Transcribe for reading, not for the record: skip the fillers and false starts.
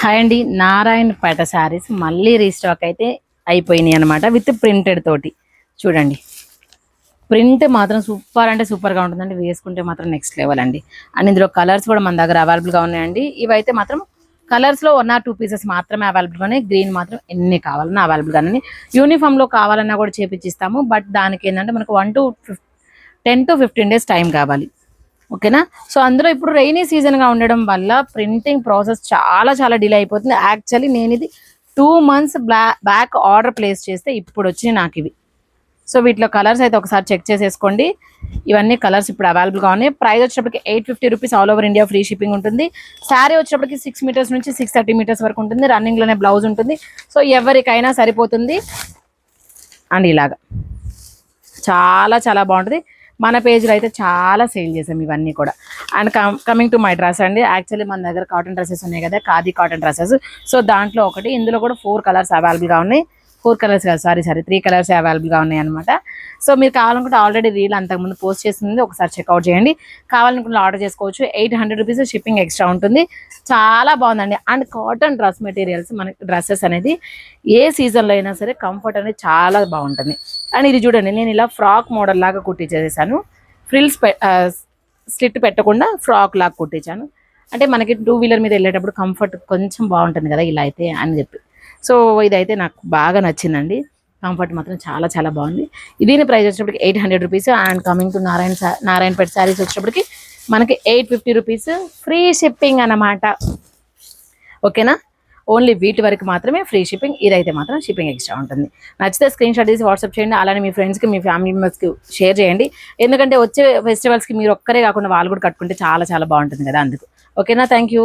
Hi అండి, నారాయణపేట శారీస్ మళ్ళీ restock అయితే అయిపోయినాయి అనమాట. విత్ ప్రింటెడ్ తోటి చూడండి. ప్రింట్ మాత్రం సూపర్ అంటే సూపర్గా ఉంటుందండి. వేసుకుంటే మాత్రం నెక్స్ట్ లెవెల్ అండి. అండ్ ఇందులో కలర్స్ కూడా మన దగ్గర అవైలబుల్గా ఉన్నాయండి. ఇవైతే మాత్రం కలర్స్లో 1 or 2 పీసెస్ మాత్రమే అవైలబుల్గా ఉన్నాయి. గ్రీన్ మాత్రం ఎన్ని కావాలన్నా అవైలబుల్గానే. యూనిఫామ్లో కావాలన్నా కూడా చేపించిస్తాము. బట్ దానికి ఏంటంటే మనకు 10 to 15 days టైం కావాలి. ఓకేనా. సో అందులో ఇప్పుడు రైనీ సీజన్గా ఉండడం వల్ల ప్రింటింగ్ ప్రాసెస్ చాలా చాలా డిలే అయిపోతుంది. యాక్చువల్లీ నేను ఇది 2 months బ్యాక్ ఆర్డర్ ప్లేస్ చేస్తే ఇప్పుడు వచ్చినాయి నాకు ఇవి. సో వీటిలో కలర్స్ అయితే ఒకసారి చెక్ చేసేసుకోండి. ఇవన్నీ కలర్స్ ఇప్పుడు అవైలబుల్గా ఉన్నాయి. ప్రైస్ వచ్చేటప్పటికి 850 rupees, all over India free shipping ఉంటుంది. శారీ వచ్చేటప్పటికి 6 meters నుంచి 630 meters వరకు ఉంటుంది. రన్నింగ్లోనే బ్లౌజ్ ఉంటుంది. సో ఎవరికైనా సరిపోతుంది. అండ్ ఇలాగా చాలా చాలా బాగుంటుంది. మన పేజ్లో అయితే చాలా సేల్ చేసాం ఇవన్నీ కూడా. And coming to my dress అండి. యాక్చువల్లీ మన దగ్గర కాటన్ డ్రెస్సెస్ ఉన్నాయి కదా, ఖాదీ కాటన్ డ్రెస్సెస్. సో దాంట్లో ఒకటి, ఇందులో కూడా 4 colors అవైలబుల్గా ఉన్నాయి. 4 colors కాదు, సారీ 3 colors అవైలబుల్గా ఉన్నాయి అనమాట. సో మీరు కావాలనుకుంటే ఆల్రెడీ రీల్ అంతకుముందు పోస్ట్ చేస్తుంది, ఒకసారి చెక్అవుట్ చేయండి. కావాలనుకుంటే ఆర్డర్ చేసుకోవచ్చు. 800 రూపీస్ షిప్పింగ్ ఎక్స్ట్రా ఉంటుంది. చాలా బాగుందండి. అండ్ కాటన్ డ్రెస్ మెటీరియల్స్ మనకి డ్రెస్సెస్ అనేది ఏ సీజన్లో అయినా సరే కంఫర్ట్ అనేది చాలా బాగుంటుంది. అండ్ ఇది చూడండి, నేను ఇలా ఫ్రాక్ మోడల్ లాగా కుట్టించేసాను. ఫ్రిల్స్ స్లిట్ పెట్టకుండా ఫ్రాక్ లాగా కుట్టించాను. అంటే మనకి 2-wheeler మీద వెళ్ళేటప్పుడు కంఫర్ట్ కొంచెం బాగుంటుంది కదా ఇలా అయితే అని చెప్పి. సో ఇదైతే నాకు బాగా నచ్చిందండి. కంఫర్ట్ మాత్రం చాలా చాలా బాగుంది. దీని ప్రైస్ వచ్చేటప్పటికి 800 rupees. And coming to Narayanpet saris వచ్చేటప్పటికి మనకి 850 రూపీస్ ఫ్రీ షిప్పింగ్ అన్నమాట. ఓకేనా. ఓన్లీ వీటి వరకు మాత్రమే ఫ్రీ షిప్పింగ్. ఇదైతే మాత్రం షిప్పింగ్ ఎక్స్ట్రా ఉంటుంది. నచ్చితే స్క్రీన్ షాట్ తీసి వాట్సాప్ చేయండి. అలానే మీ ఫ్రెండ్స్కి, మీ ఫ్యామిలీ మెంబర్స్కి షేర్ చేయండి. ఎందుకంటే వచ్చే ఫెస్టివల్స్కి మీరు ఒక్కరే కాకుండా వాళ్ళు కూడా కట్టుకుంటే చాలా చాలా బాగుంటుంది కదా, అందుకు. ఓకేనా. Thank you.